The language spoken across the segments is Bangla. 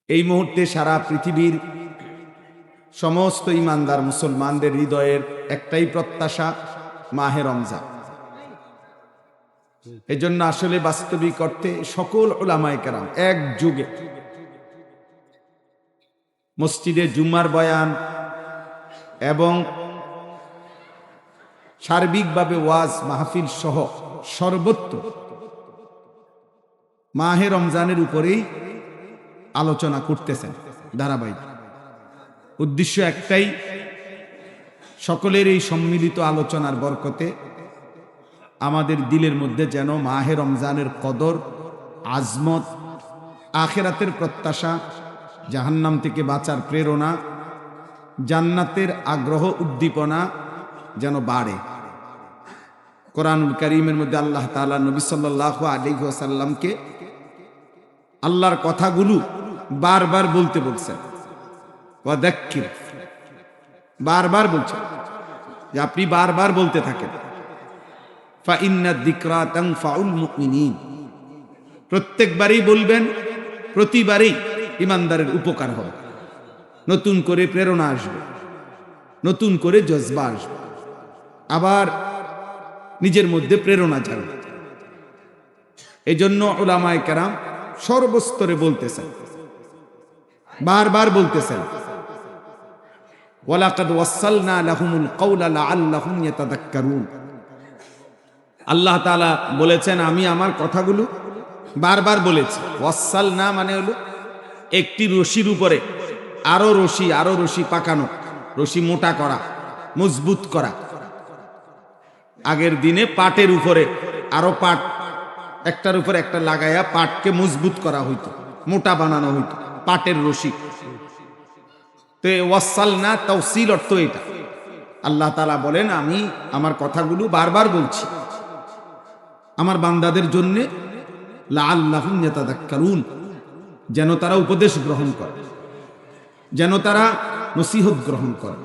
এই মুহূর্তে সারা পৃথিবীর সমস্ত ইমানদার মুসলমানদের হৃদয়ের একটাই প্রত্যাশা, মাহে রমজান। এই জন্য আসলে বাস্তবিক অর্থে সকল উলামায়ে কেরাম এক যুগে মসজিদে জুম্মার বয়ান এবং সার্বিকভাবে ওয়াজ মাহফিল সহ সর্বত্র মাহে রমজানের উপরেই আলোচনা করতেছেন ধারাবাহিক। উদ্দেশ্য একটাই, সকলের এই সম্মিলিত আলোচনার বরকতে আমাদের দিলের মধ্যে যেন মাহে রমজানের কদর, আজমত, আখিরাতের প্রত্যাশা, জাহান্নাম থেকে বাঁচার প্রেরণা, জান্নাতের আগ্রহ উদ্দীপনা যেন বাড়ে। কোরআনুল কারীমের মধ্যে আল্লাহ তাআলা নবী সাল্লাল্লাহু আলাইহি ওয়াসাল্লামকে আল্লাহর কথাগুলো বারবার বলতে বলছেন। ওয়াদাক্কির, বারবার বলছেন যে আপনি বারবার বলতে থাকেন। ফা ইন্না যিকরা তানফাউল মুমিনিন, প্রত্যেকবারই বলবেন, প্রতিবারই ইমানদারের উপকার হবে, নতুন করে প্রেরণা আসবে, নতুন করে জজবা আসবে, আবার নিজের মধ্যে প্রেরণা জাগবে। এই জন্য উলামায়ে কেরাম সর্বস্তরে বলতেছেন, বারবার বলতেছেন, ওয়ালাকাদ ওয়াসালনা লাহুমুল কাওলা লাআল্লাহুম ইয়াতাযাক্কারুন। আল্লাহ তাআলা বলেছেন, আমি আমার কথাগুলো বারবার বলেছি। ওয়াসালনা মানে হলো একটি রশির উপরে আরো রশি পাকানো, রশি মোটা করা, মজবুত করা। আগের দিনে পাটের উপরে আরো পাট একটার উপর একটা লাগাইয়া পাটকে মজবুত করা হইতো, মোটা বানানো হইতো, পাটের রশি। তো ওয়াসালনা তাওসিল অর্থ এটা। আল্লাহ তাআলা বলেন, আমি আমার কথাগুলো বারবার বলছি আমার বান্দাদের জন্য, লাআল্লাহুম ইয়াতাযাক্কারুন, যেন তারা উপদেশ গ্রহণ করে, যেন তারা নসিহত গ্রহণ করে।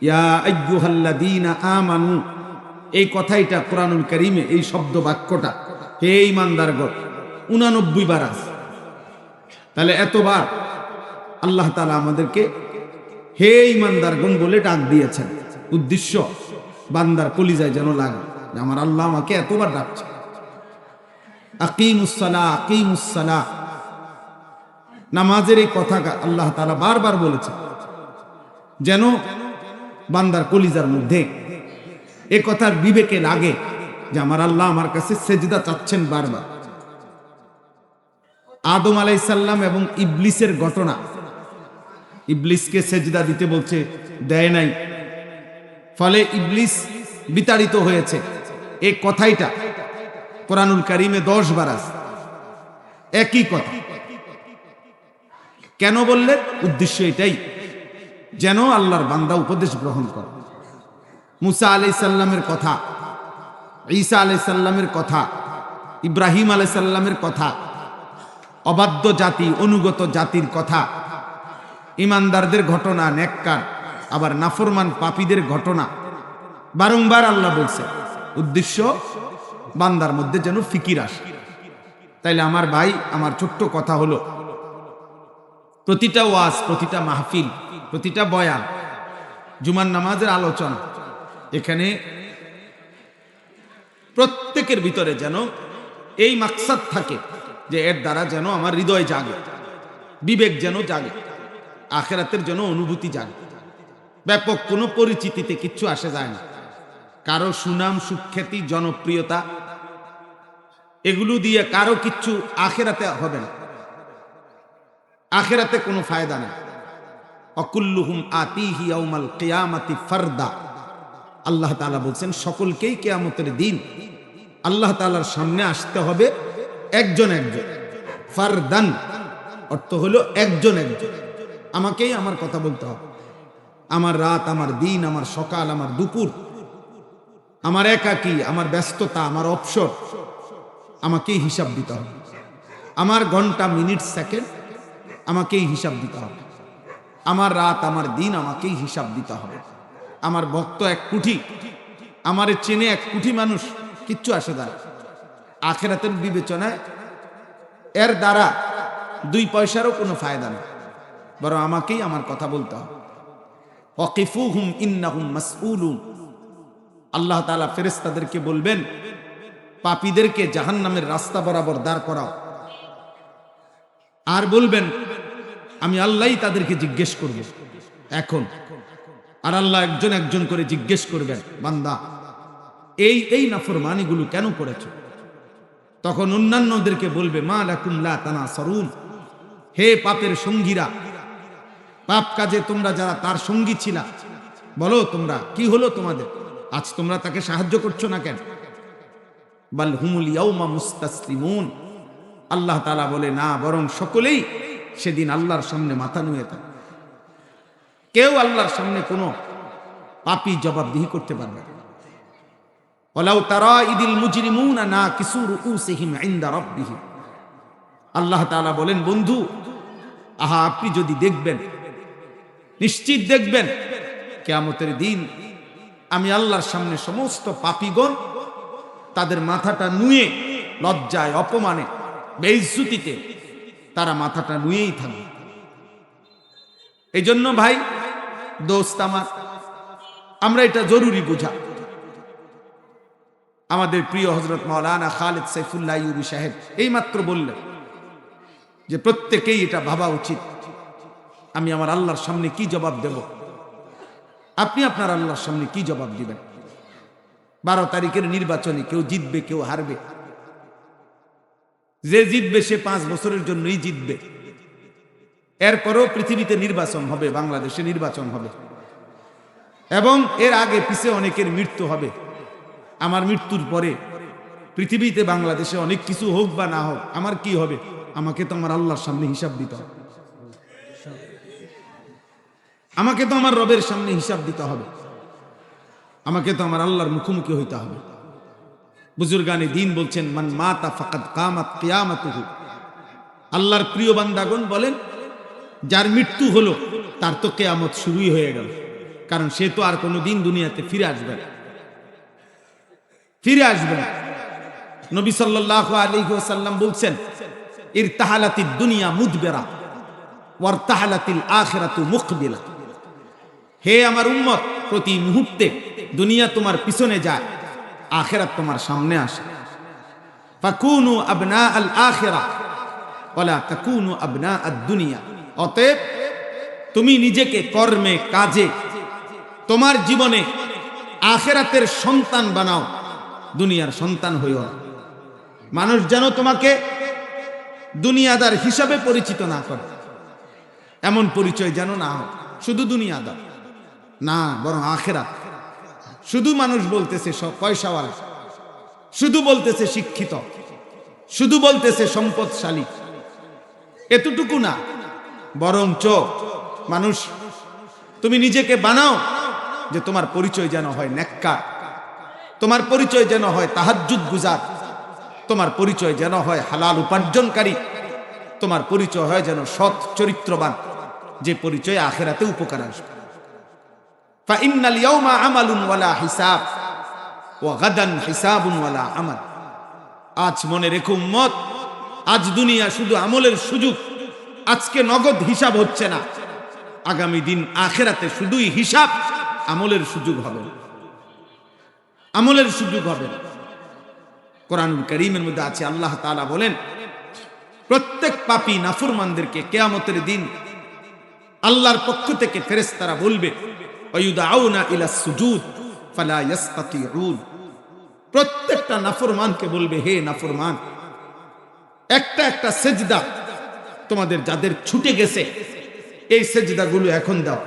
ইয়া আইয়ুহাল্লাযীনা আমানু, এই কথাইটা কোরআনুল কারীমে এই শব্দ বাক্যটা হে ঈমানদারগণ 89 বার আছে। তাহলে এতবার আল্লাহ তাআলা আমাদেরকে হে ঈমানদারগণ বলে ডাক দিয়েছেন। উদ্দেশ্য বান্দার কলিজায় যেন লাগে যে আমার আল্লাহ আমাকে এতবার ডাকছে। আকিমুস সালাহ, আকিমুস সালাহ, নামাজের এই কথা আল্লাহ তাআলা বারবার বলেছেন, যেন বান্দার কলিজার মধ্যে এ কথার বিবেকে লাগে যে আমার আল্লাহ আমার কাছে সেজদা চাচ্ছেন বারবার। আদম আলাইহিস সালাম এবং ইবলিসের ঘটনা, ইবলিসকে সেজদা দিতে বলছে, দেয় নাই, ফলে ইবলিস বিতাড়িত হয়েছে। এই কথাইটা কোরআনুল কারীমে 10 বার আছে, একই কথা। কেন বললেন? উদ্দেশ্য এটাই, যেন আল্লাহর বান্দা উপদেশ গ্রহণ করে। মুসা আলাইহিস সালামের কথা, ঈসা আলাইহিস সালামের কথা, ইব্রাহিম আলাইহিস সালামের কথা, অবাধ্য জাতি, অনুগত জাতির কথা, ইমানদারদের ঘটনা, নেককার আবার নাফরমান পাপীদের ঘটনা বারংবার আল্লাহ বলছে। উদ্দেশ্য বান্দার মধ্যে যেন ফিকির আসে। তাইলে আমার ভাই, আমার ছোট্ট কথা হলো, প্রতিটা ওয়াজ, প্রতিটা মাহফিল, প্রতিটা বয়ান, জুমার নামাজের আলোচনা, এখানে প্রত্যেকের ভিতরে যেন এই মাকসাদ থাকে যে এর দ্বারা যেন আমার হৃদয় জাগে, বিবেক যেন জাগে, আখিরাতের যেন অনুভূতি জাগে। ব্যাপক কোনো পরিচিতিতে কিচ্ছু আসে যায় না, কারো সুনাম, সুখ্যাতি, জনপ্রিয়তা, এগুলো দিয়ে কারো কিচ্ছু আখিরাতে হবে না, আখিরাতে কোনো ফায়দা নেই। অকুল্লুহুম আতিহি ইয়াউমাল কিয়ামাতি ফারদা, আল্লাহ তাআলা বলছেন সকলকেই কিয়ামতের দিন আল্লাহ তাআলার সামনে আসতে হবে একজন একজন। ফারদান অর্থ হলো একজন একজন, আমাকেই আমার কথা বলতে হবে। আমার রাত, আমার দিন, আমার সকাল, আমার দুপুর, আমার একাকী, আমার ব্যস্ততা, আমার অবসর, আমাকেই হিসাব দিতে হবে। আমার ঘন্টা, মিনিট, সেকেন্ড আমাকেই হিসাব দিতে হবে। আমার রাত, আমার দিন আমাকেই হিসাব দিতে হবে। আমার ভক্ত 1 কোটি, আমারে চেনে 1 কোটি মানুষ, কিচ্ছু আসে যায়। আখিরাতের বিবেচনায় এর দ্বারা 2 পয়সারও কোনো ফায়দা নেই, বরং আমাকেই আমার কথা বলতে হবে। ওয়াকিফুহুম ইন্নাহুম মাসউলুন। আল্লাহ তাআলা ফেরেশতাদেরকে বলবেন, পাপীদেরকে জাহান্নামের রাস্তা বরাবর দাঁড় করাও, আর বলবেন আমি আল্লাহই তাদেরকে জিজ্ঞেস করব এখন। আর আল্লাহ একজন একজন করে জিজ্ঞেস করবেন, বান্দা এই নাফরমানিগুলো কেন করেছো? তখন অন্যান্যদেরকে বলবে, মা লাকুম লা তানাসারুন, হে পাপের সঙ্গীরা, পাপ কাজে তোমরা যারা তার সঙ্গী ছিলা, বলো তোমরা কি হলো তোমাদের, আজ তোমরা তাকে সাহায্য করছো না কেন? বাল হুমুল ইয়াউমা মুস্তাসলিমুন। আল্লাহ তাআলা বলে, না, বরং সকলেই সেদিন আল্লাহর সামনে মাথা নুয়ে থাকে। কেউ আল্লাহর সামনে কোনো পাপী জবাবদিহি করতে পারবে না। ওয়ালাউ তারা ইদিল মুজরিমুনা নাকিসু রুউসিহিম ইনদা রাব্বিহিম। আল্লাহ তাআলা বলেন, বন্ধু, আহা, আপনি যদি দেখবেন, নিশ্চিত দেখবেন কিয়ামতের দিন আমি আল্লাহর সামনে সমস্ত পাপীগণ তাদের মাথাটা নুয়ে, লজ্জায়, অপমানে, বেইজ্জতিতে তারা মাথাটা নুয়েই থাকবে। এই জন্য ভাই, দোস্ত আমার, আমরা এটা জরুরি বুঝা। আমাদের প্রিয় হযরত মাওলানা খালিদ সাইফুল্লাহ আইয়ুবী সাহেব এইমাত্র বললেন যে প্রত্যেকেই এটা ভাবা উচিত, আমি আমার আল্লাহর সামনে কি জবাব দেব। আপনি আপনার আল্লাহর সামনে কি জবাব দিবেন? 12 তারিখের নির্বাচনে কেউ জিতবে, কেউ হারবে। যে জিতবে সে 5 বছরের জন্যই জিতবে। এরপরও পৃথিবীতে নির্বাচন হবে, বাংলাদেশে নির্বাচন হবে, এবং এর আগে পিছে অনেকের মৃত্যু হবে। আমার মৃত্যুর পরে পৃথিবীতে, বাংলাদেশে অনেক কিছু হোক বা না হোক, আমার কি হবে? আমাকে তো আমার আল্লাহর সামনে হিসাব দিতে হবে। আমাকে তো আমার রবের সামনে হিসাব দিতে হবে। আমাকে তো আমার আল্লাহর মুখোমুখি হইতে হবে। বুজুর্গানে দ্বীন বলছেন, মান মাতা ফাকাদ কামাত কিয়ামাতুহু। আল্লাহর প্রিয় বান্দাগণ বলেন, যার মৃত্যু হলো তার তো কিয়ামত শুরুই হয়ে গেল, কারণ সে তো আর কোনোদিন দুনিয়াতে ফিরে আসবে না। নবী সাল্লাল্লাহু আলাইহি ওয়াসাল্লাম বলছেন, ইরতাহালাতিদ দুনিয়া মুদবিরা ওয়ারতাহালাতিল আখিরাতু মুকবিলা। হে আমার উম্মত, প্রতি মুহূর্তে দুনিয়া তোমার পিছনে যায়, আখিরাত তোমার সামনে আসে। ফাকুনু আবনা আল আখিরা ওয়ালা তাকুনু আবনা আদ দুনিয়া। অতএব তুমি নিজেকে কর্মে, কাজে, তোমার জীবনে আখিরাতের সন্তান বানাও, দুনিয়ার সন্তান হইও না। মানুষ যেন তোমাকে দুনিয়াদার হিসাবে পরিচিত না করে, এমন পরিচয় যেন না হয়। শুধু দুনিয়াদার না, বরং আখিরাত। শুধু মানুষ বলতেছে সব পয়সাওয়ালা, শুধু বলতেছে শিক্ষিত, শুধু বলতেছে সম্পদশালী, এতটুকু না, বরঞ্চ মানুষ, তুমি নিজেকে বানাও যে তোমার পরিচয় যেন হয় নেককার, তোমার পরিচয় যেন হয় তাহাজ্জুদ গুজার, তোমার পরিচয় যেন হয় হালাল উপার্জনকারী, তোমার পরিচয় হয় যেন সৎ চরিত্রবান, যে পরিচয় আখিরাতে উপকার আসবে। ফা ইন্নাল ইয়াউমা আমালুন ওয়ালা হিসাব ওয়া গাদান হিসাবুন ওয়ালা আমাল। আজ মনে রেখো উম্মত, আজ দুনিয়া শুধু আমলের সুযোগ, আজকে নগদ হিসাব হচ্ছে না, আগামী দিন আখিরাতে শুধুই হিসাব, আমলের সুযোগ হবে, আমলের সুযোগ হবে। কোরআনুল কারীমের মধ্যে আছে, আল্লাহ তাআলা বলেন, প্রত্যেক পাপী নাফরমানদেরকে কিয়ামতের দিন আল্লাহর পক্ষ থেকে ফেরেশতারা বলবে, ওয়ায়ুদআউনা ইলাস সুজুদ ফালা ইস্তাতিউন। প্রত্যেকটা নাফরমানকে বলবে, হে নাফরমান, একটা একটা সেজদা তোমাদের যাদের ছুটে গেছে, এই সেজদাগুলো এখন দাও।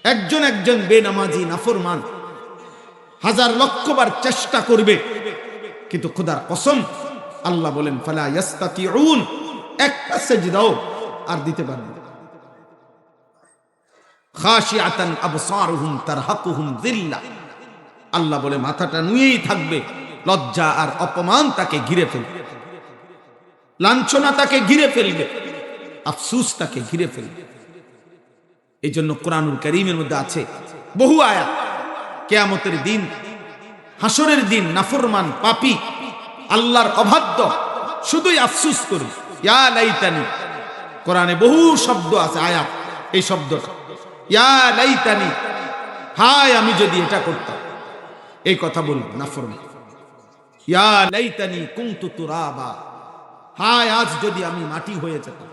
একজন একজন বেনামাজি নাফরমান হাজার লক্ষবার চেষ্টা করবে, কিন্তু খোদার কসম, আল্লাহ বলেন, ফালা ইস্তাতিউন, একটা সেজদাও আর দিতে পারবে না। খাশিআতান আবসারুহুম তারহাকুহুম যিল্লাহ। আল্লাহ বলে মাথাটা নুয়েই থাকবে, লজ্জা আর অপমান তাকে ঘিরে ফেলবে, লাঞ্ছনা তাকে ঘিরে ফেলবে, আফসোস তাকে ঘিরে ফেলবে। এই জন্য কোরআনুল কারীমের মধ্যে আছে বহু আয়াত, কিয়ামতের দিন, হাসরের দিন নাফরমান পাপী, আল্লাহর অবাধ্য শুধুই আফসোস করবে, ইয়া লাইতানি, কোরআনে বহু শব্দ আছে, আয়াত এই শব্দটা ইয়া লাইতানি, হায় আমি যদি এটা করতাম, এই কথা বলবো নাফরমান। ইয়া লাইতানি কুনতু তুরাবা, হায় আজ যদি আমি মাটি হয়ে যেতাম।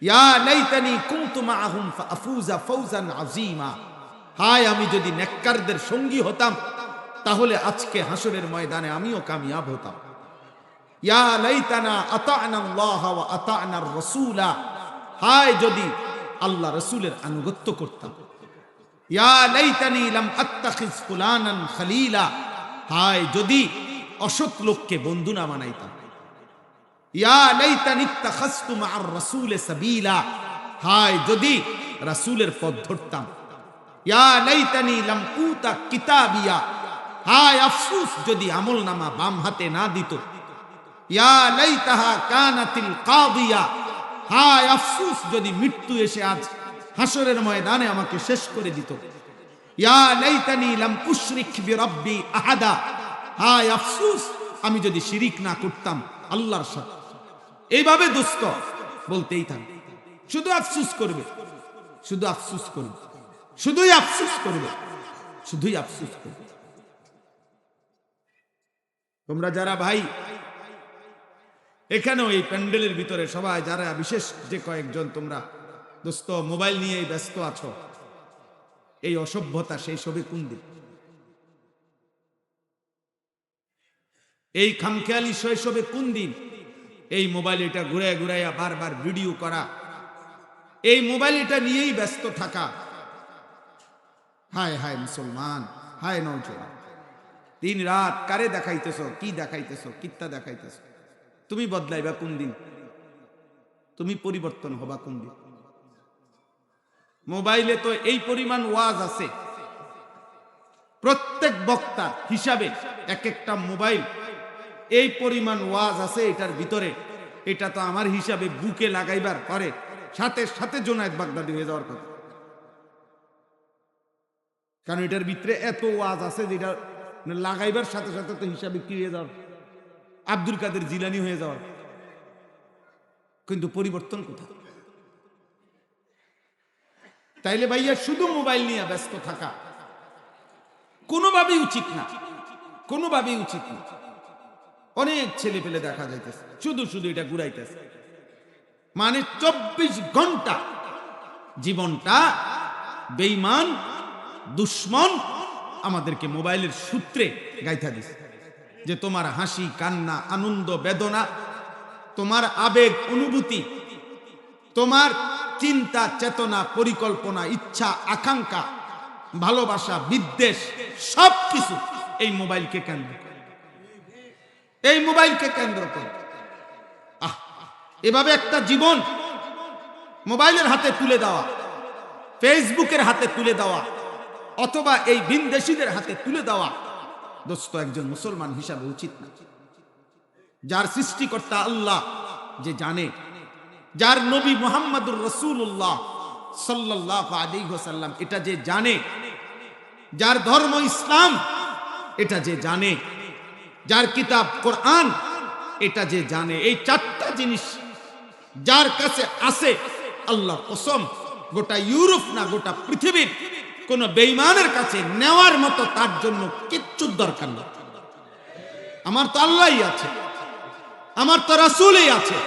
ইয়া লাইতানি কুনতু মাআহুম ফাআফুজা ফাওজান আযীমা, হায় আমি যদি নেককারদের সঙ্গী হতাম, তাহলে আজকে হাসরের ময়দানে আমিও কামিয়াব হতাম। ইয়া লাইতানা আতা'না আল্লাহ ওয়া আতা'না আর-রাসূলা, হায় যদি আল্লাহ রাসূলের আনুগত্য করতাম। ইয়া লাইতানি লাম আত্তাখিজ ফুলানান খলিলা, হায় যদি অসৎ লোককে বন্ধু না বানাইতাম। ইয়া লাইতানি ইত্তাখাযতু মা'আর রাসূলি সাবিলা, হায় যদি রাসূলের পথ ধরতাম। ইয়া লাইতানি লাম উতা কিতাবিয়া, হায় আফসোস যদি আমলনামা বাম হাতে না দিত। ইয়া লাইতাহা কানাতিল কাদিয়া, হায় আফসোস যদি মৃত্যু এসে আজ হাসরের ময়দানে আমাকে শেষ করে দিত। ইয়া লাইতানি লাম উশরিক বিরাব্বি আহাদা, হায় আফসোস আমি যদি শিরিক না করতাম আল্লাহর সাথে। এইভাবে দোস্ত বলতেই থাকবে, শুধু আফসোস করবে, শুধু আফসোস করবে, শুধুই আফসোস করবে, শুধুই আফসোস করবে। তোমরা যারা ভাই এখানেও এই প্যান্ডেলের ভিতরে সবাই যারা, বিশেষ যে কয়েকজন তোমরা দোস্ত মোবাইল নিয়ে ব্যস্ত আছো, এই অসভ্যতা সেই সবে কোন দিন? এই খামখেয়ালি শৈশবে কোন দিন? এই মোবাইল এটা ঘুরায় ঘুরাইয়া বারবার ভিডিও করা, এই মোবাইল এটা নিয়েই ব্যস্ত থাকা। হায় হায় মুসলমান, হায় নওজোয়ান, দিন রাত কারে দেখাইতেছ, কি দেখাইতেছ, কিত্তা দেখাইতেছ? তুমি বদলাইবা কোন দিন? তুমি পরিবর্তন হবা কোন দিন? মোবাইলে তো এই পরিমাণ ওয়াজ আছে, প্রত্যেক বক্তা হিসাবে এক একটা মোবাইল এই পরিমাণ ওয়াজ আছে এটার ভিতরে। এটা তো আমার হিসাবে বুকে লাগাইবার পরে সাথে সাথে জোনায়েদ বাগদাদি হয়ে যাওয়ার কথা, কারণ এটার ভিতরে এত ওয়াজ আছে যেটা লাগাইবার সাথে সাথে তো হিসাবে কি হয়ে যাওয়ার, আব্দুল কাদের জিলানি হয়ে যাওয়ার। কিন্তু পরিবর্তন কোথায়? তাইলে ভাইয়া শুধু মোবাইল নিয়ে ব্যস্ত থাকা কোনোভাবেই উচিত না, কোনোভাবেই উচিত না। অনেক ছেলে পেলে দেখা যাইতেছে শুধু শুধু এটা ঘুরাইতেছে, মানে 24 ঘন্টা জীবনটা বেঈমান দুশ্মন আমাদেরকে মোবাইলের সূত্রে গাইথা দিছে, যে তোমার হাসি কান্না আনন্দ বেদনা, তোমার আবেগ অনুভূতি, তোমার চিন্তা চেতনা পরিকল্পনা ইচ্ছা আকাঙ্ক্ষা ভালোবাসা বিদ্বেষ সবকিছু এই মোবাইলকে কেন্দ্র করে, এই মোবাইলকে কেন্দ্র করে। এভাবে একটা জীবন মোবাইলের হাতে তুলে দেওয়া, ফেসবুকের হাতে তুলে দেওয়া, অথবা এই ভিনদেশীদের হাতে তুলে দেওয়া দোস্ত একজন মুসলমান হিসাবে উচিত না। যার সৃষ্টিকর্তা আল্লাহ যে জানে, যার নবী মুহাম্মদুর রাসূলুল্লাহ সাল্লাল্লাহু আলাইহি ওয়াসাল্লাম এটা যে জানে, যার ধর্ম ইসলাম এটা যে জানে, যার কিতাব কোরআন এটা যে জানে, এই চারটা জিনিস যার কাছে আছে, আল্লাহ কসম গোটা ইউরোপ না গোটা পৃথিবীর কোন বেঈমানের কাছে নেওয়ার মতো তার জন্য কিচ্ছু দরকার নেই। আমার তো আল্লাহই আছে, আমার তো রাসূলই আছে,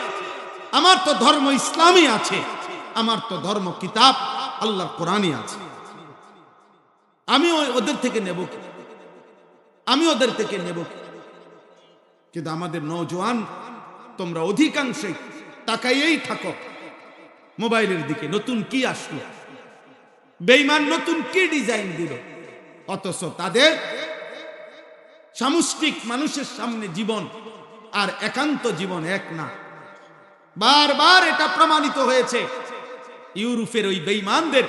আমার তো ধর্ম ইসলামই আছে, আমার তো ধর্ম কিতাব আল্লাহর কোরআনই আছে। আমি ওদের থেকে নেব কি? আমি ওদের থেকে নেব কি? কিন্তু আমাদের নওজোয়ান তোমরা অধিকাংশই তাকাইয়েই থাকো মোবাইলের দিকে, নতুন কি আসলো, বেঈমান নতুন কি ডিজাইন দিল, অথচ তাদের সামষ্টিক মানুষের সামনে জীবন আর একান্ত জীবন এক না। বারবার এটা প্রমাণিত হয়েছে। ইউরোপের ওই বেঈমানদের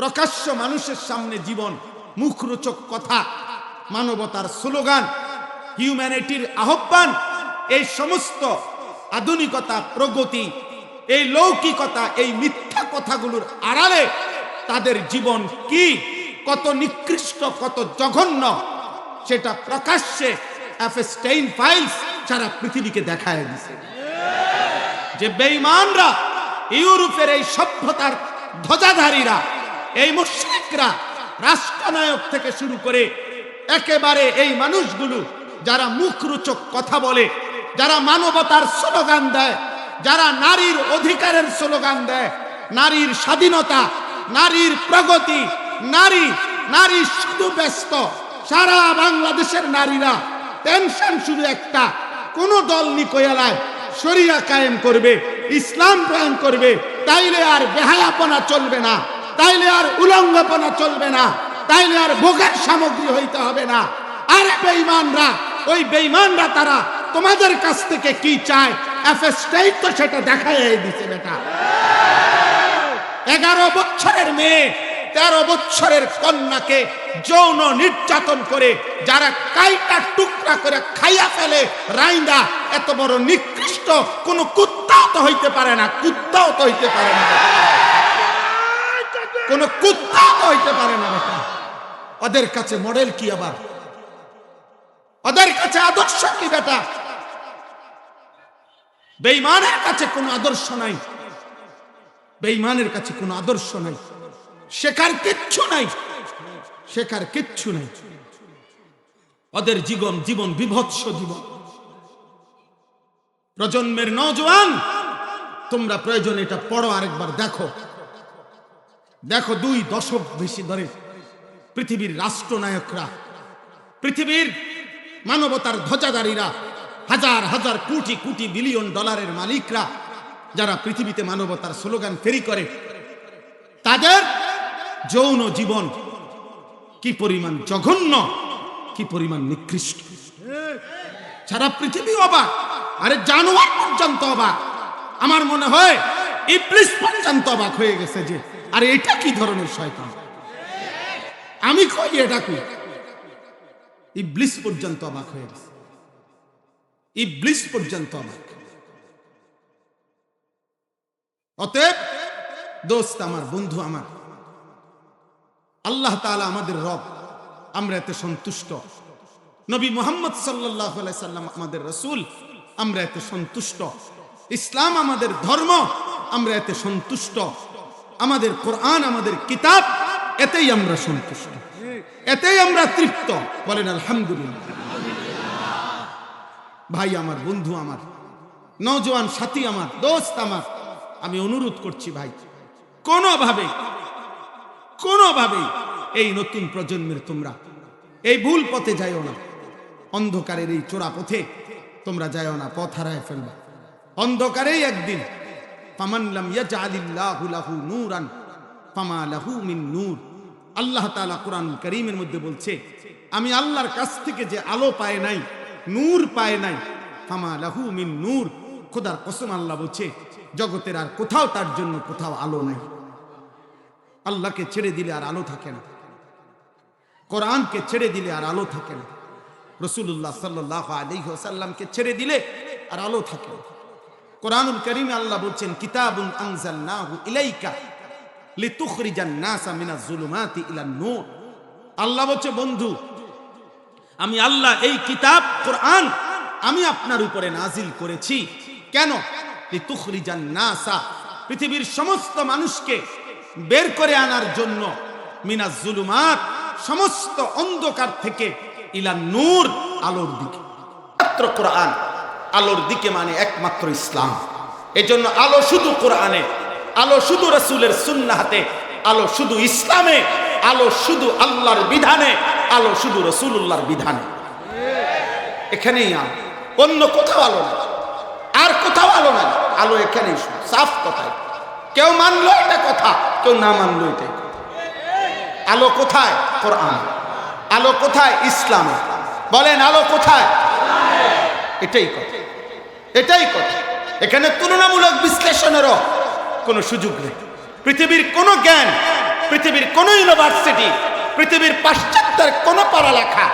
প্রকাশ্য মানুষের সামনে জীবন, মুখরোচক কথা, মানবতার স্লোগান, হিউম্যানিটির আহ্বান, এই সমস্ত আধুনিকতা প্রগতি, এই লৌকিকতা, এই মিথ্যা কথাগুলোর আড়ালে তাদের জীবন কি কত নিকৃষ্ট কত জঘন্য সেটা প্রকাশ্যে এফস্টেইন ফাইলস সারা পৃথিবীকে দেখায় দিছে যে বেঈমানরা, ইউরোপের এই সভ্যতার ধ্বজাধারীরা, এই মুশরিকরা, রাষ্ট্রনায়ক থেকে শুরু করে একেবারে এই মানুষগুলো যারা মুখরোচক কথা বলে, যারা মানবতার স্লোগান দেয়, যারা নারীর অধিকারের স্লোগান দেয়, নারীর স্বাধীনতা, নারীর প্রগতি, নারী শুধু ব্যস্ত। সারা বাংলাদেশের নারীরা টেনশন শুধু একটা, কোন দল নিকয়ালায় শরিয়া কায়েম করবে, ইসলাম কায়েম করবে, তাইলে আর বেহায়াপনা চলবে না, তাইলে আর উলঙ্গপনা চলবে না, তাইলে আর ভোগের সামগ্রী হইতে হবে না। আরে বেঈমানরা, ওই বেঈমানরা তারা তোমাদের কাছ থেকে কি চায়, এফএসটাই তো সেটা দেখাই দিছে বেটা। 11 বছরের মেয়ে, 13 বছরের কন্যাকে যৌন নির্যাতন করে যারা কাইটা টুকরা করে খাইয়া ফেলে রাইন্দা, এত বড় নিকৃষ্ট কোন কুত্তাও তো হইতে পারে না, কুত্তাও তো হইতে পারে না, কোন কুত্তাও তো হইতে পারে না বেটা। ওদের কাছে মডেল কি, আবার ওদের কাছে আদর্শ কি বেটা? বেঈমানের কাছে কোনো আদর্শ নাই, বেঈমানের কাছে কোনো আদর্শ নাই, শেখার কিচ্ছু নাই, শেখার কিচ্ছু নাই। ওদের জীবন বিভৎস জীবন। প্রজন্মের নওজোয়ান, তোমরা প্রয়োজন এটা পড়ো, আরেকবার দেখো। 2 দশক বেশি ধরে পৃথিবীর রাষ্ট্রনায়করা, পৃথিবীর মানবতার ধ্বজাধারীরা, হাজার হাজার কোটি কোটি বিলিয়ন ডলারের মালিকরা, যারা পৃথিবীতে মানবতার স্লোগান ফেরি করে, তাদের যৌন জীবন কি পরিমাণ জঘন্য, কি পরিমাণ নিকৃষ্ট। সারা পৃথিবী অবাক, আরে জানোয়ার পর্যন্ত অবাক। আমার মনে হয় ইবলিস পর্যন্ত অবাক হয়ে গেছে যে আরে এটা কি ধরনের শয়তান। আমি কই এটা কি, ইবলিস পর্যন্ত অবাক হয়ে গেছে, ইবলিস পর্যন্ত অবাক। অতএব দোস্ত আমার, বন্ধু আমার, আল্লাহ তাআলা আমাদের রব, আমরা এতে সন্তুষ্ট। নবী মুহাম্মদ সাল্লাল্লাহু আলাইহি সাল্লাম আমাদের রাসূল, আমরা এতে সন্তুষ্ট। ইসলাম আমাদের ধর্ম, আমরা এতে সন্তুষ্ট। আমাদের কোরআন, আমাদের কিতাব, এতেই আমরা সন্তুষ্ট, এতেই আমরা তৃপ্ত। বলেন আলহামদুলিল্লাহ। ভাই আমার, বন্ধু আমার, নওজোয়ান সাথী আমার, দোস্ত আমার, আমি অনুরোধ করছি ভাই, কোনোভাবেই এই নতুন প্রজন্মের তোমরা এই ভুল পথে যাইও না, অন্ধকারের এই চোরা পথে তোমরা যাইও না, পথ হারায় ফেলবা অন্ধকারেই একদিন। ফামান লাম ইয়াজআলিল্লাহু লাহু নূরান ফামা লাহু মিন নূর। আল্লাহ তাআলা কোরআনুল কারীমের মধ্যে বলছে, আমি আল্লাহর কাছ থেকে যে আলো পায় নাই, নূর পায় নাই, ফামা লাহু মিন নূর। খোদার কসম, আল্লাহ বলছে জগতের আর কোথাও তার জন্য কোথাও আলো নাই। আল্লাহকে ছেড়ে দিলে আর আলো থাকে না, কোরআনকে ছেড়ে দিলে আর আলো থাকে না, রাসূলুল্লাহ সাল্লাল্লাহু আলাইহি ওয়াসাল্লামকে ছেড়ে দিলে আর আলো থাকে না। কোরআনুল কারীমে আল্লাহ বলছেন, কিতাবুন আনজালনাহু ইলাইকা লিতুখরিজান নাসা মিনাজ যুলুমাতি ইলান নূর। আল্লাহ বলছে, বন্ধু, আমি আল্লাহ এই কিতাব কোরআন আমি আপনার উপরে নাজিল করেছি। কেন? লিতুখরিজান নাসা, পৃথিবীর সমস্ত মানুষকে বের করে আনার জন্য, মিনাজ যুলুমাত, সমস্ত অন্ধকার থেকে, ইলান নূর, আলোর দিকে। মাত্র কোরআন আলোর দিকে মানে একমাত্র ইসলাম। এজন্য আলো শুধু কোরআনে, আলো শুধু রাসূলের সুন্নাহতে, আলো শুধু ইসলামে, আলো শুধু আল্লাহর বিধানে, আলো শুধু রাসূলুল্লাহর বিধানে। এখানেই আলো, অন্য কোথাও আলো না, আর কোথাও আলো নাই, আলো এখানেই। সাফ কথায়, কেউ মানলো এটা কথা, কেউ না মানলো এটাই কথা। আলো কোথায়? কোরআন। আলো কোথায়? ইসলামে। বলেন আলো কোথায়? এটাই কথা, এটাই কথা। এখানে তুলনামূলক বিশ্লেষণেরও কোনো সুযোগ নেই। পৃথিবীর কোনো জ্ঞান, পৃথিবীর কোনো ইউনিভার্সিটি, পৃথিবীর পাশ্চাত্যের কোনো পড়ালেখা,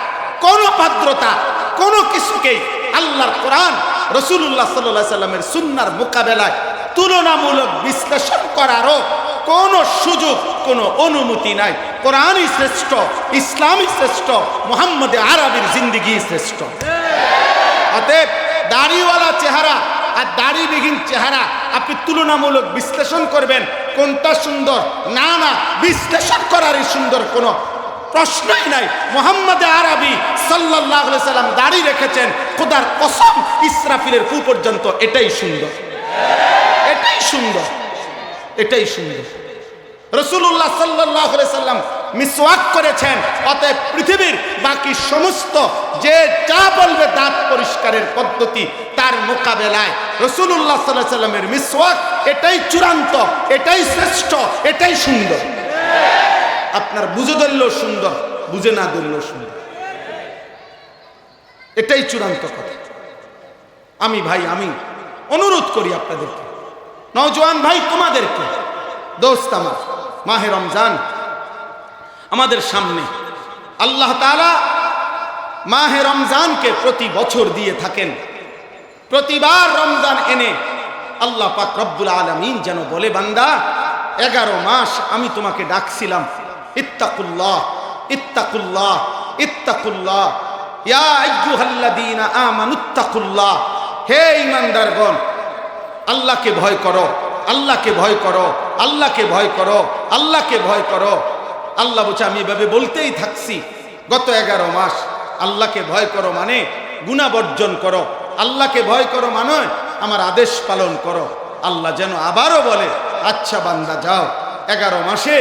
কোনো ভদ্রতা, কোনো কিছুকেই আল্লাহর কোরআন, রাসূলুল্লাহ সাল্লাল্লাহু আলাইহি সাল্লামের সুন্নাহর মোকাবেলায় তুলনামূলক বিশ্লেষণ করারও কোনো সুযোগ, কোনো অনুমতি নাই। কোরআনই শ্রেষ্ঠ, ইসলামই শ্রেষ্ঠ, মুহাম্মদ আরবির জিন্দেগি শ্রেষ্ঠ। অতএব দাড়িওয়ালা চেহারা আর দাড়িবিহীন চেহারা আপনি তুলনামূলক বিশ্লেষণ করবেন কোনটা সুন্দর? না না, বিশ্লেষণ করারই সুন্দর কোনো প্রশ্নই নাই। মুহাম্মদ আরবি সাল্লাল্লাহু আলাইহি সাল্লাম দাড়ি রেখেছেন, খোদার কসম ইসরাফিলের ফু পর্যন্ত। এটাই সুন্দর, এটাই সুন্দর, এটাই সুন্দর। রাসূলুল্লাহ সাল্লাল্লাহু আলাইহি সাল্লাম মিসওয়াক করেছেন। অতএব পৃথিবীর বাকি সমস্ত যে যা বলবে দাঁত পরিষ্কারের পদ্ধতি, তার মোকাবেলায় রাসূলুল্লাহ সাল্লাল্লাহু আলাইহি সাল্লামের মিসওয়াক এটাই চূড়ান্ত, এটাই শ্রেষ্ঠ, এটাই সুন্দর। আপনার বুঝে ধরলেও সুন্দর, বুঝে না ধরলেও সুন্দর, এটাই চূড়ান্ত কথা। আমি অনুরোধ করি আপনাদেরকে, নওজোয়ান ভাই তোমাদেরকে, দোস্ত আমার, মাহে রমজান আমাদের সামনে। আল্লাহ তাআলা মাহে রমজানকে প্রতি বছর দিয়ে থাকেন। প্রতিবার রমজান এনে আল্লাহ পাক রব্বুল আলামিন যেন বলে, বান্দা 11 মাস আমি তোমাকে ডাকছিলাম, ইত্তাকুল্লাহ ইত্তাকুল্লাহ ইত্তাকুল্লাহ ইয়া আইয়ুহাল্লাযীনা আমানুত্তাকুল্লাহ। হে ঈমানদারগণ, আল্লাহকে ভয় করো, আল্লাহকে ভয় করো, আল্লাহকে ভয় করো, আল্লাহকে ভয় করো। আল্লাহ বলছে আমি এভাবে বলতেই থাকছি গত 11 মাস। আল্লাহকে ভয় করো মানে গুনাহ বর্জন করো, আল্লাহকে ভয় করো মানে আমার আদেশ পালন করো। আল্লাহ যেন আবারও বলে, আচ্ছা বান্দা যাও, 11 মাসে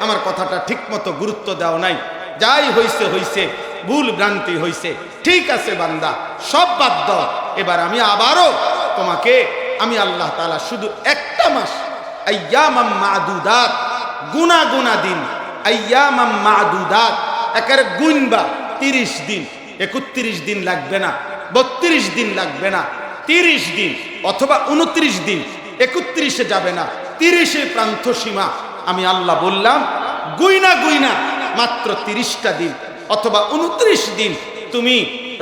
আমার কথাটা ঠিক মতো গুরুত্ব দাও নাই, যাই হইছে হইছে, ভুল ভ্রান্তি হইছে, ঠিক আছে বান্দা, সব বাদ দাও। এবার আমি আবারও তোমাকে, আমি আল্লাহ তাআলা শুধু একটা মাস, আইয়ামাম মাদুদাত, গুনা দিন, আইয়ামাম মাদুদাত, একেবারে গুনবা 30 দিন, 31 দিন লাগবে না, 32 দিন লাগবে না, 30 দিন অথবা 29 দিন, 31-এ যাবে না, 30-এর প্রান্ত সীমা। আমি আল্লাহ বললাম গুইনা মাত্র 30টা দিন অথবা 29 দিন তুমি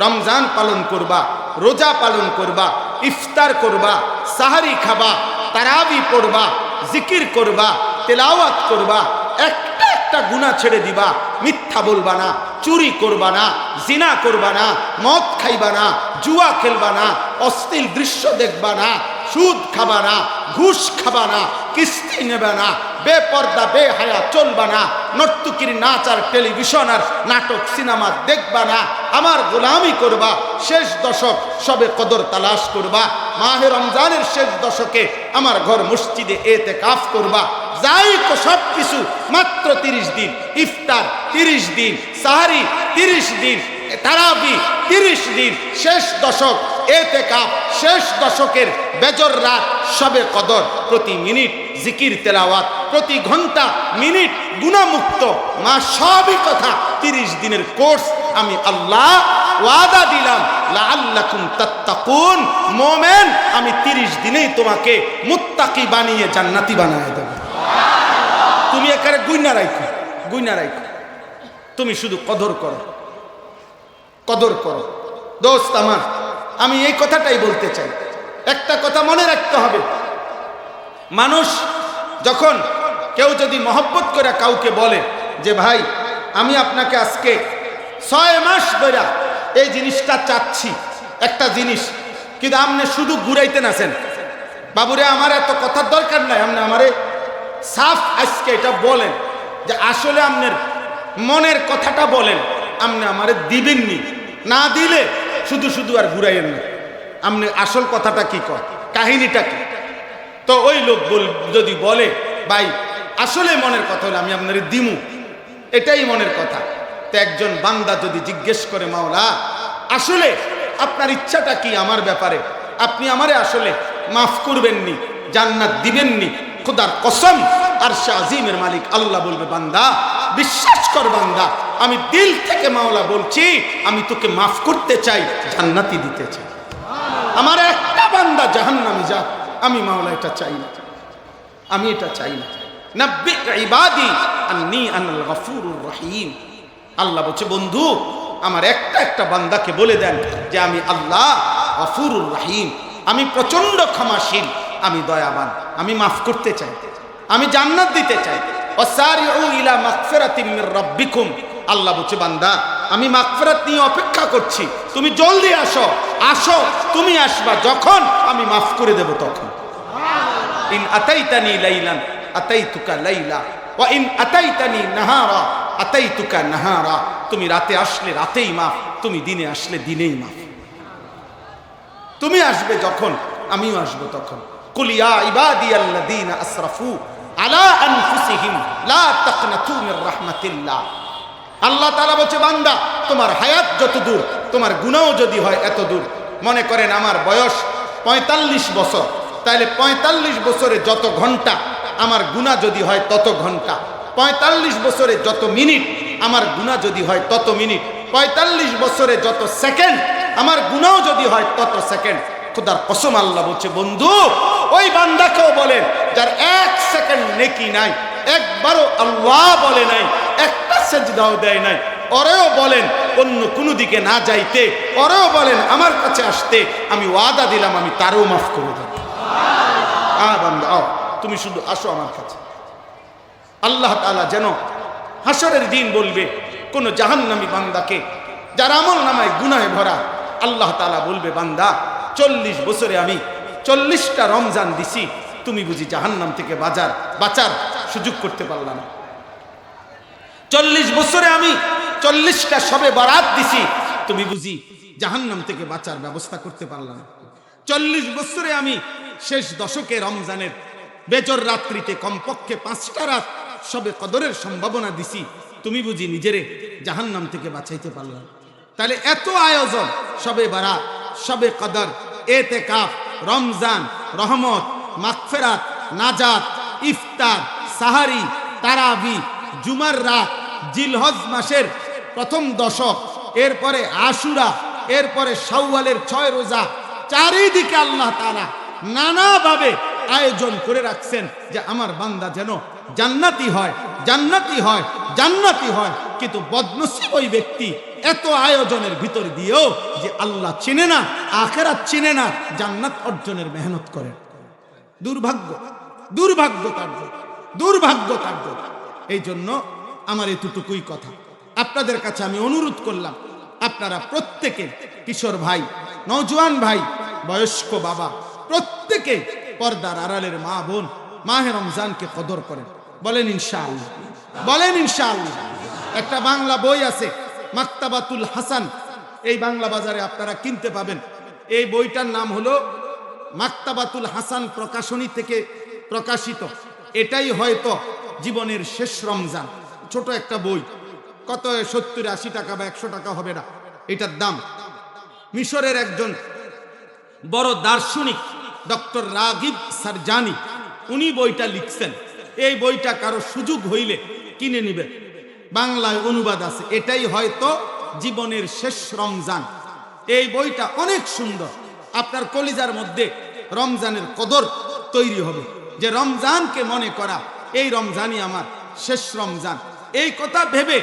রমজান পালন করবা, রোজা পালন করবা, ইফতার করবা, সাহারি খাবা, তারাবি পড়বা, জিকির করবা, তেলাওয়াত করবা, একটা গুনাহ ছেড়ে দিবা, মিথ্যা বলবা না, চুরি করবা না, জিনা করবা না, মদ খাইবা না, জুয়া খেলবা না, অশ্লীল দৃশ্য দেখবা না, সুদ খাবা না, ঘুষ খাবা না, কিস্তি নেবে না, বেপর্দা বেহায়া চলবা না, নর্তকীর নাচ আর টেলিভিশন আর নাটক সিনেমা দেখবা না, আমার গোলামি করবা, শেষ দশক সবে কদর তালাশ করবা, মাহে রমজানের শেষ দশকে আমার ঘর মসজিদে এতেকাফ করবা, যাই তো সব কিছু মাত্র 30 দিন, ইফতার 30 দিন, সাহারি 30 দিন, তারাবি 30 দিন, শেষ দশক এতেকাফ, শেষ দশকের বেজর রাত সবে কদর, প্রতি মিনিট জিকির তেলাওয়াত, প্রতি ঘন্টা মিনিট গুনাহমুক্ত, মা সবই কথা 30 দিনের কোর্স আমি আল্লাহ ওয়াদা দিলাম, লাআল্লাকুম তাত্তাকুন। মোমেন, আমি 30 দিনেই তোমাকে মুত্তাকি বানিয়ে জান্নাতি বানায় দেব। তুমি একারে গুইনা রাখো, তুমি শুধু কদর করো, কদর করো। দোস্ত আমার, আমি এই কথাটাই বলতে চাই। একটা কথা মনে রাখতে হবে, মানুষ যখন কেউ যদি মহব্বত করে কাউকে বলে যে ভাই আমি আপনাকে আজকে 6 মাস ধরে এই জিনিসটা চাচ্ছি, একটা জিনিস, কিন্তু আপনি শুধু ঘুরাইতে আছেন, বাবুরে আমার এত কথার দরকার নাই, আপনি আমারে সাফ আজকে এটা বলেন যে আসলে আপনার মনের কথাটা বলেন, আপনি আমারে দিবেননি, না দিলে শুধু আর ঘুরাইয়েন না, আপনি আসল কথাটা কি কয়, কাহিনীটা কি। তো ওই লোক যদি বলে ভাই আসলে মনের কথা হলে আমি আপনার দিমু, এটাই মনের কথা। তো একজন বান্দা যদি জিজ্ঞেস করে মাওলা আসলে আপনার ইচ্ছাটা কি আমার ব্যাপারে, আপনি আমারে আসলে মাফ করবেননি, জান্নাত দিবেননি, খোদার কসম আরশে আজিমের মালিক আল্লাহ বলবে বান্দা বিশ্বাস কর বান্দা, আমি দিল থেকে মাওলা বলছি আমি তোকে মাফ করতে চাই, জান্নাতি দিতে চাই। আমার একটা বান্দা জাহান্নামে যাক, আমি মাওলা এটা চাই না, আমি এটা চাই না। নাব্বি ইবাদি আন্নী আনাল গফুরুর রহিম। আল্লাহ বলছে বন্ধু আমার একটা বান্দাকে বলে দেন যে আমি আল্লাহ গফুরুর রহিম, আমি প্রচন্ড ক্ষমাশীল, আমি দয়াবান, আমি মাফ করতে চাই, আমি জান্নাত দিতে চাই। ওয়াসারিউ ইলা মাগফিরাতিম মির রাব্বিকুম। আল্লাহ বলছে বান্দা আমি মাগফিরাত নিয়ে অপেক্ষা করছি, তুমি জলদি আসো। আসো, তুমি আসবা যখন আমি মাফ করে দেব তখন। ইন আতাইতানি লাইলান আতাইতুকা লাইলা ওয়া ইন আতাইতানি নাহারা আতাইতুকা নাহারা। তুমি রাতে আসলে রাতেই মাফ, তুমি দিনে আসলে দিনেই মাফ। তুমি আসবে যখন, আমিও আসবো তখন। কুল ইয়া ইবাদিয়াল্লাযীনা আসরাফু আলা আনফুসিহিম লা তাকনাতু মির রাহমাতিল্লাহ। আল্লাহ তাআলা বলছে, বান্দা তোমার হায়াত যত দূর, তোমার গুনাহ যদি হয় এত দূর। মনে করেন আমার বয়স 45 বছর, তাহলে 45 বছরে যত ঘন্টা আমার গুনাহ যদি হয় তত ঘন্টা, 45 বছরে যত মিনিট আমার গুনাহ যদি হয় তত মিনিট, 45 বছরে যত সেকেন্ড আমার গুনাহ যদি হয় তত সেকেন্ড। খোদার কসম আল্লাহ বলছে, বন্ধু ওই বান্দাকেও বলেন যার 1 সেকেন্ড নেকি নাই, একবারও আল্লাহ বলে নাই, একটা সেজদাও দেয় নাই, ওরেও বলেন অন্য কোনো দিকে না যাইতে, ওরেও বলেন আমার কাছে আসতে, আমি ওয়াদা দিলাম আমি তারও মাফ করে দেব। বান্দা আও, তুমি শুধু আসো আমার কাছে। আল্লাহ তাআলা যেন হাসরের দিন বলবে কোন জাহান্নামী বান্দাকে যার আমল নামায় গুনাহে ভরা, আল্লাহ তাআলা বলবে, বান্দা 40 বছরে আমি 40টা রমজান দিছি, তুমি বুঝি জাহান্নাম থেকে বাঁচার সুযোগ করতে পারলাম না। 40 বছরে আমি 40টা শবে বারাত দিছি, তুমি বুঝি জাহান্নাম থেকে বাঁচার ব্যবস্থা করতে পারলাম না। 40 বছরে আমি শেষ দশকে রমজানের বেজর রাত্রিতে কমপক্ষে 5টা রাত শবে কদরের সম্ভাবনা দিছি, তুমি বুঝি নিজেরে জাহান্নাম থেকে বাঁচাইতে পারলাম। তাহলে এত আয়োজন, শবে বারাত, শবে কদর, এতেকাফ, রমজান, রহমত, মাগফিরাত, নাজাত, ইফতার, সাহারি, তারাবি, জুমার রাত, জিলহজ মাসের প্রথম দশক, এরপরে আশুরা, এরপরে শাওয়ালের 6 রোজা, চারিদিকে আল্লাহ তাআলা নানাভাবে আয়োজন করে রাখছেন যে আমার বান্দা যেন জান্নাতি হয়, জান্নাতি হয়, জান্নাতি হয়। কিন্তু বদনসিব ওই ব্যক্তি এত আয়োজনের ভিতর দিয়েও যে আল্লাহ চিনে না, আখিরাত চিনে না, জান্নাত অর্জনের মেহনত করে। দুর্ভাগ্য, দুর্ভাগ্য তার, দুর্ভাগ্য তার। এই জন্য আমার এতটুকুই কথা, আপনাদের কাছে আমি অনুরোধ করলাম, আপনারা প্রত্যেকে, কিশোর ভাই, নওজোয়ান ভাই, বয়স্ক বাবা, প্রত্যেকে পর্দার আড়ালের মা বোন মাহে রমজানকে কদর করেন। বলেন ইনশাআল্লাহ, বলেন ইনশাআল্লাহ। একটা বাংলা বই আছে মাকতাবাতুল হাসান, এই বাংলা বাজারে আপনারা কিনতে পাবেন। এই বইটার নাম হলো মাকতাবাতুল হাসান প্রকাশনী থেকে প্রকাশিত। এটাই হয়তো জীবনের শেষ রমজান। ছোট একটা বই, কত 70-80 টাকা বা 100 টাকা হবে না এটার দাম। মিশরের একজন বড় দার্শনিক ডক্টর রাগিব সারজানি, উনি বইটা লিখছেন। এই বইটা কারো সুযোগ হইলে কিনে নিবে, বাংলায় অনুবাদ আছে। এটাই হয়তো জীবনের শেষ রমজান। এই বইটা অনেক সুন্দর, আপনার কলিজার মধ্যে রমজানের কদর তৈরি হবে, যে রমজানকে মনে করা, এই রমজানই আমার শেষ রমজান, এই কথা ভেবে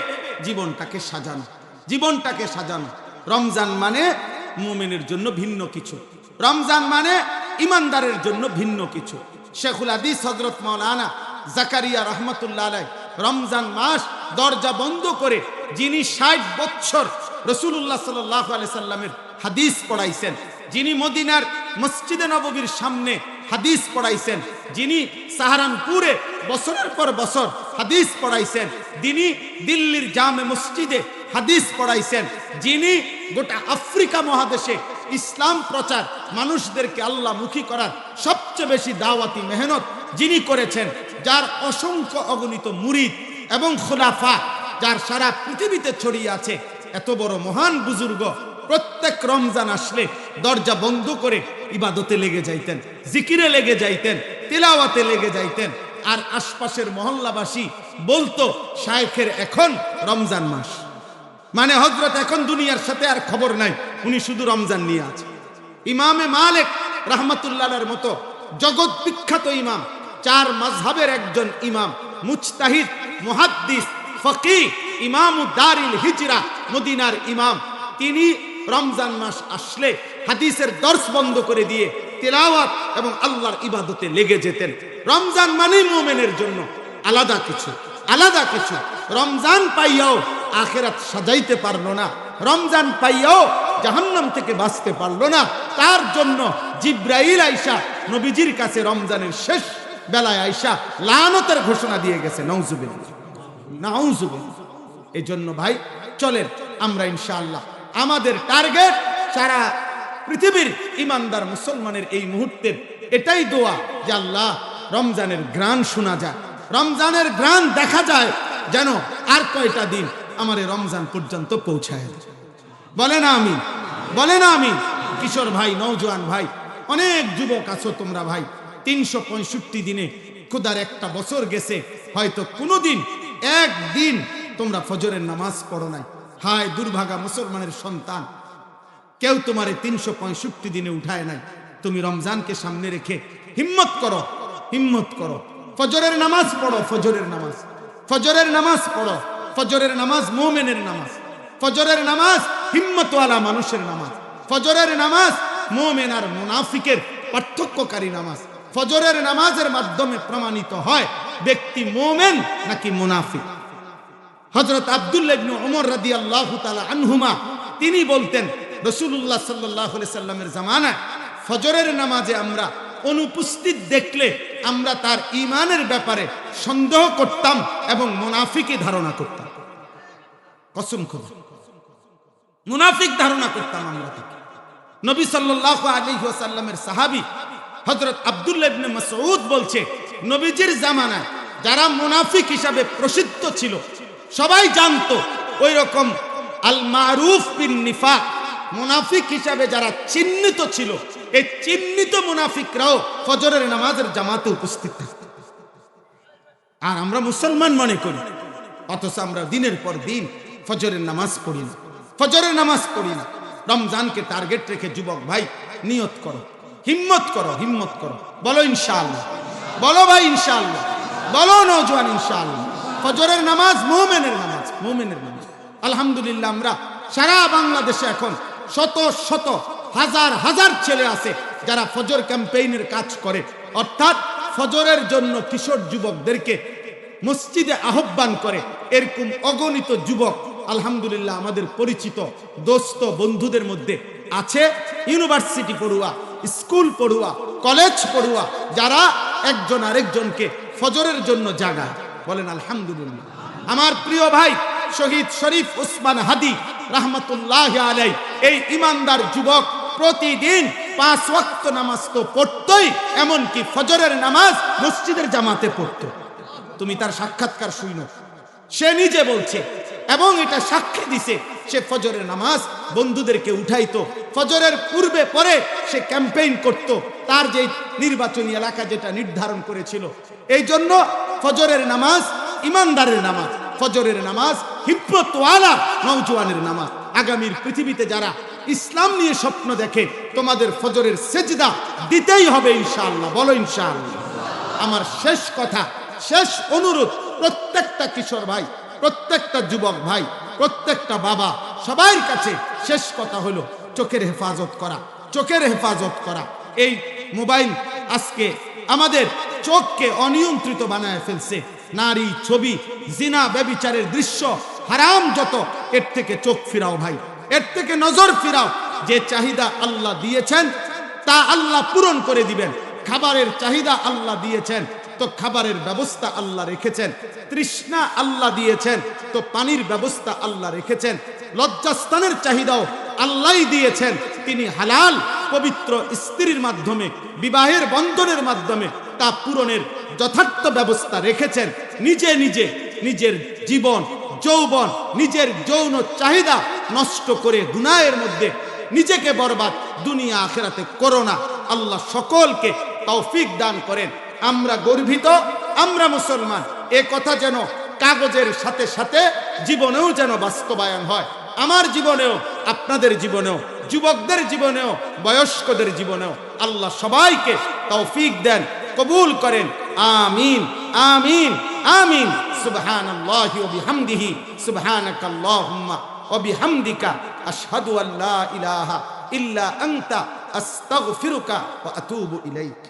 জীবনটাকে সাজানো, জীবনটাকে সাজানো। রমজান মানে মুমিনের জন্য ভিন্ন কিছু, রমজান মানে ইমানদারের জন্য ভিন্ন কিছু। শেখুল হাদিস হযরত মাওলানা জাকারিয়া রহমতুল্লাহ আলাইহি রমজান মাস দরজা বন্ধ করে যিনি 60 বছর রাসূলুল্লাহ সাল্লাল্লাহু আলাইহি সাল্লামের হাদিস পড়াইছেন, যিনি মদিনার মসজিদে নববীর সামনে হাদিস পড়াইছেন, যিনি সাহারানপুরে বছরের পর বছর হাদিস পড়াইছেন, যিনি দিল্লির জামে মসজিদে হাদিস পড়াইছেন, যিনি গোটা আফ্রিকা মহাদেশে ইসলাম প্রচার, মানুষদেরকে আল্লাহমুখী করার সবচেয়ে বেশি দাওয়াতি মেহনত যিনি করেছেন, যার অসংখ্য অগণিত মুরিদ এবং খোলাফা যার সারা পৃথিবীতে ছড়িয়ে আছে, এত বড় মহান বুজুর্গ প্রত্যেক রমজান আসলে দরজা বন্ধ করে ইবাদতে লেগে যাইতেন, জিকিরে লেগে যাইতেন, তিলাওয়াতে লেগে যাইতেন। আর আশপাশের মহল্লাবাসী বলতো, শায়েখের এখন রমজান মাস, মানে হযরত এখন দুনিয়ার সাথে আর খবর নাই, উনি শুধু রমজান নিয়ে আছে। ইমামে মালিক রাহমাতুল্লাহর মতো জগৎ বিখ্যাত ইমাম, 4 মাযহাবের একজন ইমাম, মুজতাহিদ, মুহাদ্দিস, ফকিহ, ইমামু দারিল হিজরা, মদিনার ইমাম, তিনি রমজান মাস আসলে হাদিসের দর্স বন্ধ করে দিয়ে তিলাওয়াত এবং আল্লাহর ইবাদতে লেগে যেতেন। রমজান মানে মুমিনের জন্য আলাদা কিছু, আলাদা কিছু। রমজান পাইয়াও আখিরাত সাজাইতে পারলো না, রমজান পাইয়াও জাহান্নাম থেকে বাঁচতে পারলো না, তার জন্য জিব্রাইল আইসা নবীজির কাছে রমজানের শেষ বেলায় আইসা লানতের ঘোষণা দিয়ে গেছে। নাউজুবিল্লাহ, নাউজুবিল্লাহ। এই জন্য ভাই চলেন আমরা ইনশাআল্লাহ, আমাদের টার্গেট সারা পৃথিবীর ইমানদার মুসলমানের এই মুহূর্তের এটাই দোয়া যে আল্লাহ রমজানের গ্রান শোনা যায়, রমজানের গ্রান দেখা যায়, যেন আর কয়টা দিন আমার এই রমজান পর্যন্ত পৌঁছায়। বলে না আমিন, বলে না আমিন। কিশোর ভাই, নওজোয়ান ভাই, অনেক যুবক আছো তোমরা ভাই, 365 দিনে খুদার একটা বছর গেছে, হয়তো কোনোদিন একদিন তোমরা ফজরের নামাজ পড়ো নাই। হায় দুর্ভাগা মুসলমানের সন্তান, কেউ তোমার 365 দিনে উঠায় নাই। তুমি রমজানকে সামনে রেখে হিম্মত করো, হিম্মত করো, ফজরের নামাজ পড়ো, ফজরের নামাজ, ফজরের নামাজ পড়ো। ফজরের নামাজ মুমিনের নামাজ, ফজরের নামাজ হিম্মতওয়ালা মানুষের নামাজ, ফজরের নামাজ মুমিন আর মুনাফিকের পার্থক্যকারী নামাজ। ফজরের নামাজের মাধ্যমে প্রমাণিত হয় ব্যক্তি মুমিন নাকি মুনাফিক। হযরত আব্দুল্লাহ ইবনে ওমর রাদিয়াল্লাহু তাআলা আনহুমা তিনি বলতেন, রাসূলুল্লাহ সাল্লাল্লাহু আলাইহি সাল্লামের জামানায় ফজরের নামাজে আমরা অনুপস্থিত দেখলে আমরা তার ঈমানের ব্যাপারে সন্দেহ করতাম এবং মুনাফিকি ধারণা করতাম। কসম খোদা, মুনাফিক ধারণা করতাম আমরা তাকে। নবী সাল্লাল্লাহু আলাইহি ওয়াসাল্লামের সাহাবী হযরত আব্দুল্লাহ ইবনে মাসউদ বলছে, নবীজির জামানায় যারা মুনাফিক হিসাবে প্রসিদ্ধ ছিল, সবাই জানতো, ওই রকম আল মারুফ বিন নিফাক, মুনাফিক হিসাবে যারা চিহ্নিত ছিল, এই চিহ্নিত মুনাফিকরাও ফজরের নামাজের জামাতে উপস্থিত থাকত। আর আমরা মুসলমান মনে করি, অথচ আমরা দিনের পর দিন ফজরের নামাজ পড়ি না, ফজরের নামাজ পড়ি না। রমজানকে টার্গেট রেখে যুবক ভাই নিয়ত করো, হিম্মত করো, হিম্মত করো, বলো ইনশাআল্লাহ, বলো ভাই ইনশাআল্লাহ, বলো নওজোয়ান ইনশাআল্লাহ। ফজরের নামাজ মুমিনের নামাজ, মুমিনের নামাজ। আলহামদুলিল্লাহ, আমরা সারা বাংলাদেশে এখন শত শত হাজার হাজার ছেলে আছে যারা ফজর ক্যাম্পেইনের কাজ করে, অর্থাৎ ফজরের জন্য কিশোর যুবকদেরকে মসজিদে আহ্বান করে। এরকম অগণিত যুবক আলহামদুলিল্লাহ আমাদের পরিচিত দোস্ত বন্ধুদের মধ্যে আছে, ইউনিভার্সিটি পড়ুয়া, স্কুল পড়ুয়া, কলেজ পড়ুয়া, যারা একজন আরেকজনকে ফজরের জন্য জাগায়। বলেন আলহামদুলিল্লাহ। আমার প্রিয় ভাই শহীদ শরীফ উসমান হাদি রাহমাতুল্লাহ আলাইহি, এই ইমানদার যুবক প্রতিদিন 5 ওয়াক্ত নামাজ তো পড়তই, এমনকি ফজরের নামাজ মসজিদের জামাতে পড়তো। তুমি তার সাক্ষাৎকার শুনো, সে নিজে বলছে এবং এটা সাক্ষী দিছে, সে ফজরের নামাজ বন্ধুদেরকে উঠাইতো। ফজরের পূর্বে পরে সে ক্যাম্পেইন করত, তার যে নির্বাচনী এলাকা যেটা নির্ধারণ করেছিল। এই জন্য ফজরের নামাজ ইমানদারের নামাজ, ফজরের নামাজ হিম্মতওয়ালা নওজোয়ানের নামাজ। আগামীর পৃথিবীতে যারা ইসলাম নিয়ে স্বপ্ন দেখে, তোমাদের ফজরের সেজদা দিতেই হবে ইনশাআল্লাহ, বলো ইনশাআল্লাহ। আমার শেষ কথা, শেষ অনুরোধ, প্রত্যেকটা কিশোর ভাই, প্রত্যেকটা যুবক ভাই, প্রত্যেকটা বাবা, সবার কাছে শেষ কথা হলো চোখের হেফাজত করা, চোখের হেফাজত করা। এই মোবাইল আজকে আমাদের চোখকে অনিয়ন্ত্রিত বানায় ফেলছে। নারী, ছবি, জিনা, ব্যভিচারের দৃশ্য, হারাম যত, এর থেকে চোখ ফিরাও ভাই, এর থেকে নজর ফিরাও। যে চাহিদা আল্লাহ দিয়েছেন তা আল্লাহ পূরণ করে দিবেন। খাবারের চাহিদা আল্লাহ দিয়েছেন তো খাবারের ব্যবস্থা আল্লাহ রেখেছেন। তৃষ্ণা আল্লাহ দিয়েছেন তো পানির ব্যবস্থা আল্লাহ রেখেছেন। লজ্জাস্থানের চাহিদাও আল্লাহই দিয়েছেন। তিনি হালাল পবিত্র স্ত্রীর মাধ্যমে, বিবাহের বন্ধনের মাধ্যমে তা পূরণের যথার্থ ব্যবস্থা রেখেছেন। নিজে নিজে নিজের জীবন, যৌবন, নিজের যৌন চাহিদা নষ্ট করে গুনাহের মধ্যে নিজেকে বরবাদ দুনিয়া আখিরাতে করো না। আল্লাহ সকলকে তৌফিক দান করেন। আমরা গর্বিত, আমরা মুসলমান, এ কথা যেন কাগজের সাথে সাথে জীবনেও যেন বাস্তবায়ন হয়। আমার জীবনেও, আপনাদের জীবনেও, যুবকদের জীবনেও, বয়স্কদের জীবনেও আল্লাহ সবাইকে তৌফিক দেন, কবুল করেন। আমিন, আমিন, আমিন। সুবহানাল্লাহি ওয়া বিহামদিহি, সুবহানাকাল্লাহুম্মা ওয়া বিহামদিকা, আশহাদু আল্লা ইলাহা ইল্লা আনতা, আস্তাগফিরুকা ওয়া আতুবু ইলাইক।